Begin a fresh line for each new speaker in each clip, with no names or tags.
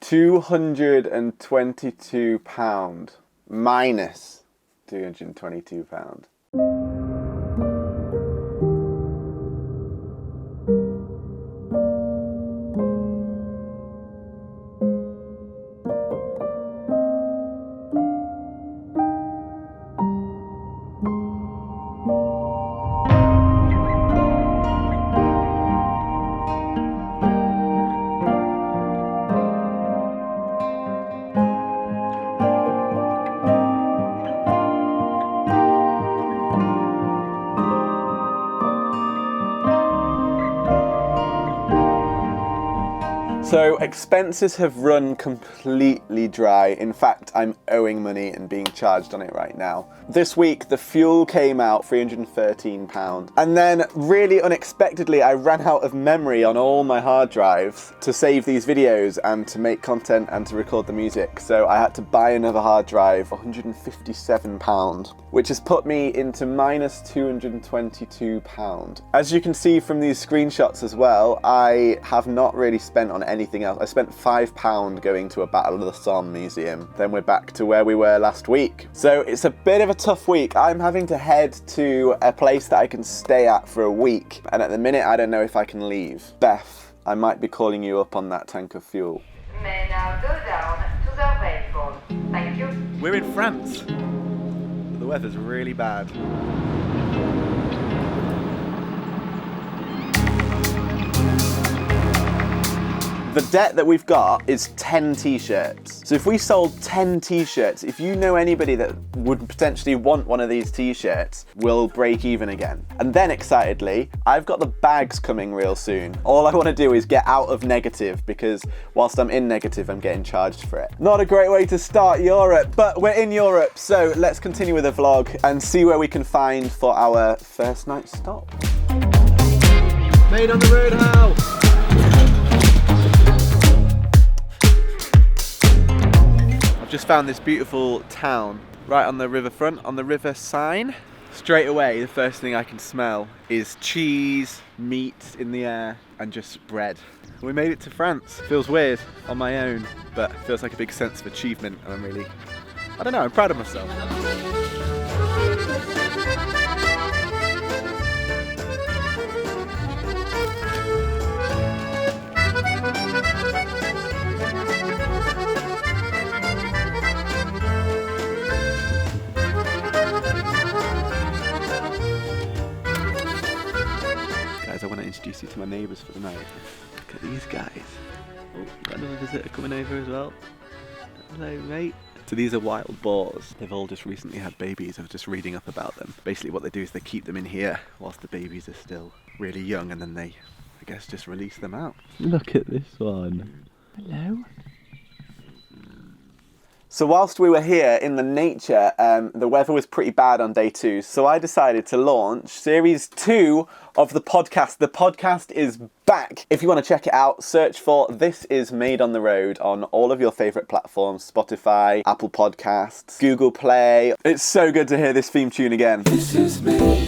£222 minus £222. So expenses have run completely dry. In fact, I'm owing money and being charged on it right now. This week, the fuel came out £313. And then really unexpectedly, I ran out of memory on all my hard drives to save these videos and to make content and to record the music. So I had to buy another hard drive, £157, which has put me into minus £222. As you can see from these screenshots as well, I have not really spent on anything else. I spent £5 going to a Battle of the Somme museum. Then we're back to where we were last week. So it's a bit of a tough week. I'm having to head to a place that I can stay at for a week. And at the minute, I don't know if I can leave. Beth, I might be calling you up on that tank of fuel.
May now go down to the vehicle. Thank you.
We're in France. The weather's really bad. The debt that we've got is 10 t-shirts. So if we sold 10 t-shirts, if you know anybody that would potentially want one of these t-shirts, we'll break even again. And then excitedly, I've got the bags coming real soon. All I want to do is get out of negative because whilst I'm in negative, I'm getting charged for it. Not a great way to start Europe, but we're in Europe. So let's continue with the vlog and see where we can find for our first night stop. Made on the road, how? Just found this beautiful town right on the riverfront, on the river sign. Straight away, the first thing I can smell is cheese, meat in the air, and just bread. We made it to France. Feels weird on my own, but feels like a big sense of achievement, and I don't know, I'm proud of myself. I want to introduce you to my neighbours for the night. Look at these guys. Oh, got another visitor coming over as well. Hello, mate. So these are wild boars. They've all just recently had babies. I was just reading up about them. Basically what they do is they keep them in here whilst the babies are still really young, and then they, I guess, just release them out. Look at this one. Hello. So whilst we were here in the nature, the weather was pretty bad on day 2, so I decided to launch series 2 of the podcast. The podcast is back. If you want to check it out, search for This Is Made on the Road on all of your favourite platforms, Spotify, Apple Podcasts, Google Play. It's so good to hear this theme tune again. This is made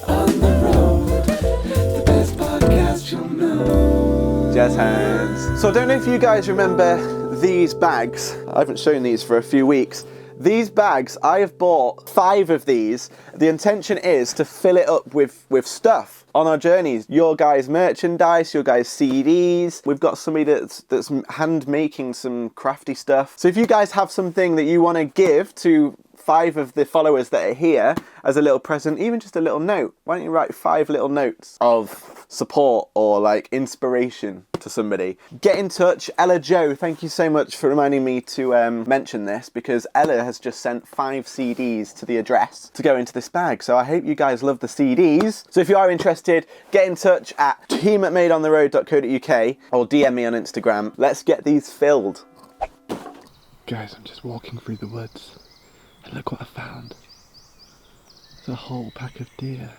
on the road, the best podcast you'll know. Jazz hands. So I don't know if you guys remember these bags. I haven't shown these for a few weeks. These bags, I have bought 5 of these. The intention is to fill it up with stuff on our journeys. Your guys' merchandise, your guys' CDs. We've got somebody that's hand making some crafty stuff. So if you guys have something that you want to give to 5 of the followers that are here as a little present, even just a little note, why don't you write 5 little notes of support or like inspiration to somebody? Get in touch. Ella Jo, thank you so much for reminding me to mention this, because Ella has just sent 5 CDs to the address to go into this bag. So I hope you guys love the CDs. So if you are interested, get in touch at team@madeontheroad.co.uk or DM me on Instagram. Let's get these filled. Guys, I'm just walking through the woods. And look what I found. It's a whole pack of deer.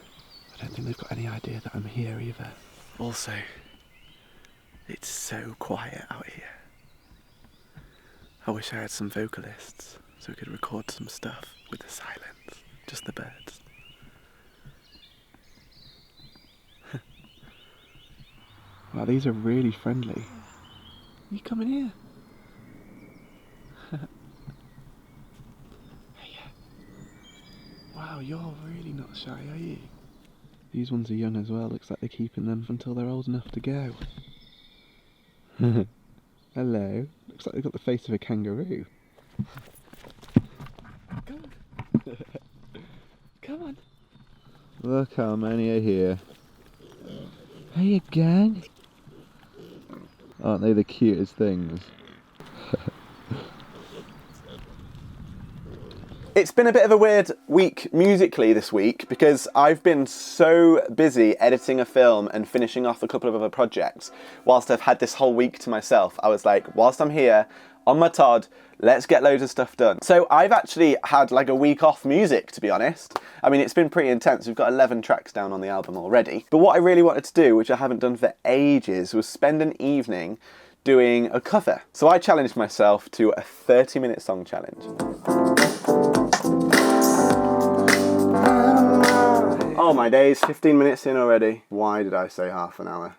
I don't think they've got any idea that I'm here either. Also, it's so quiet out here. I wish I had some vocalists so we could record some stuff with the silence. Just the birds. Wow, these are really friendly. You coming here? Yeah. Wow, you're really not shy, are you? These ones are young as well. Looks like they're keeping them until they're old enough to go. Hello. Looks like they've got the face of a kangaroo. Come on. Come on. Look how many are here. Hey gang. Aren't they the cutest things? It's been a bit of a weird week musically this week because I've been so busy editing a film and finishing off a couple of other projects. Whilst I've had this whole week to myself, I was like, whilst I'm here on my Todd, let's get loads of stuff done. So I've actually had like a week off music, to be honest. I mean, it's been pretty intense. We've got 11 tracks down on the album already. But what I really wanted to do, which I haven't done for ages, was spend an evening doing a cover. So I challenged myself to a 30-minute song challenge. Oh my days, 15 minutes in already. Why did I say half an hour?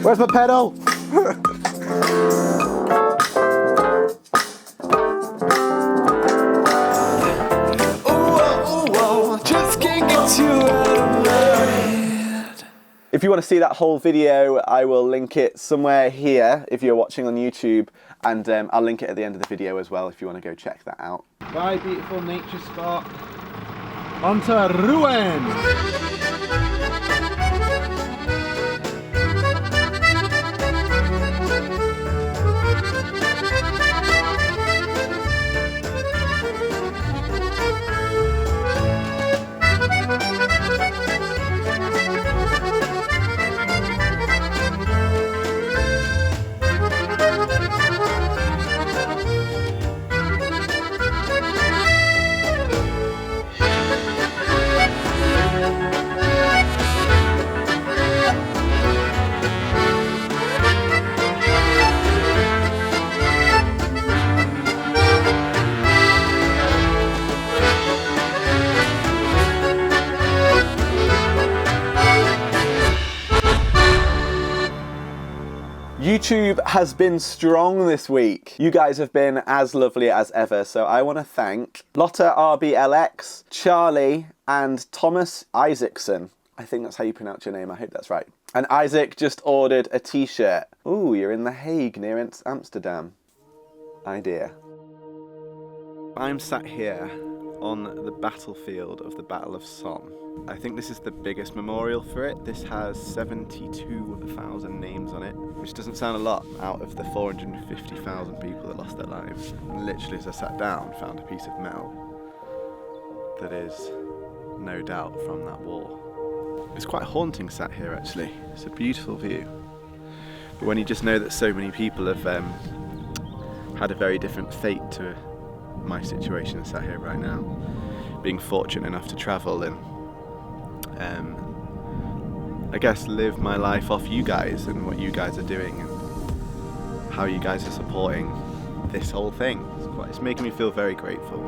Where's my pedal? Just can't get you out of my head. If you want to see that whole video, I will link it somewhere here if you're watching on YouTube, and I'll link it at the end of the video as well if you want to go check that out. Bye, beautiful nature spot. On to Rouen! YouTube has been strong this week. You guys have been as lovely as ever, so I want to thank Lotta RBLX, Charlie, and Thomas Isaacson. I think that's how you pronounce your name, I hope that's right. And Isaac just ordered a t-shirt. Ooh, you're in The Hague near Amsterdam. Idea. I'm sat here on the battlefield of the Battle of Somme. I think this is the biggest memorial for it. This has 72,000 names on it, which doesn't sound a lot out of the 450,000 people that lost their lives. And literally as I sat down, found a piece of metal that is no doubt from that war. It's quite haunting sat here actually. It's a beautiful view. But when you just know that so many people have had a very different fate to my situation sat here right now, being fortunate enough to travel and I guess live my life off you guys and what you guys are doing and how you guys are supporting this whole thing. It's making me feel very grateful.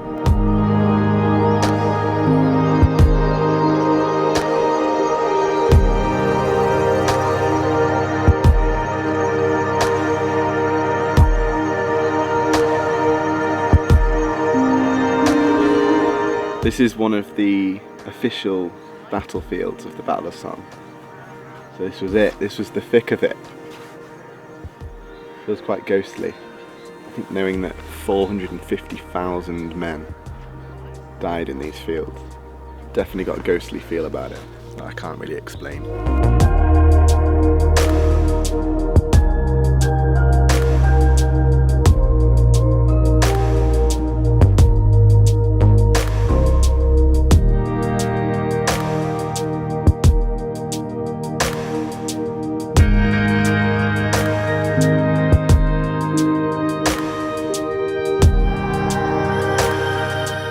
This is one of the official battlefields of the Battle of Somme. So this was it, this was the thick of it. Feels quite ghostly. I think knowing that 450,000 men died in these fields. Definitely got a ghostly feel about it that I can't really explain.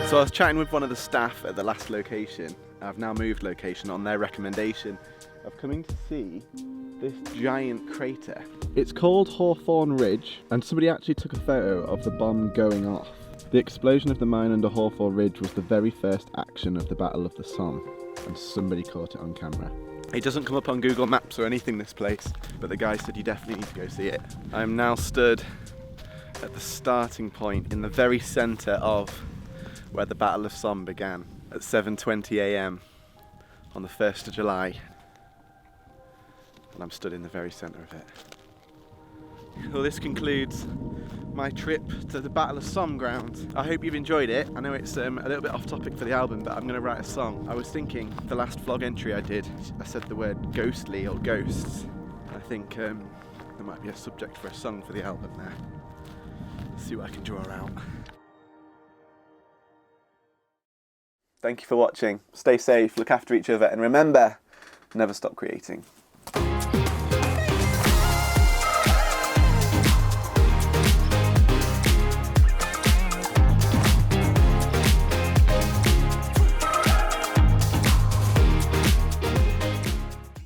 So I was chatting with one of the staff at the last location. I've now moved location on their recommendation of coming to see this giant crater. It's called Hawthorne Ridge, and somebody actually took a photo of the bomb going off. The explosion of the mine under Hawthorne Ridge was the very first action of the Battle of the Somme, and somebody caught it on camera. It doesn't come up on Google Maps or anything, this place, but the guy said you definitely need to go see it. I'm now stood at the starting point in the very centre of where the Battle of Somme began at 7:20 a.m. on the 1st of July. And I'm stood in the very centre of it. Well, this concludes my trip to the Battle of Somme ground. I hope you've enjoyed it. I know it's a little bit off topic for the album, but I'm going to write a song. I was thinking, the last vlog entry I did, I said the word ghostly or ghosts. I think there might be a subject for a song for the album there. Let's see what I can draw out. Thank you for watching. Stay safe, look after each other, and remember, never stop creating.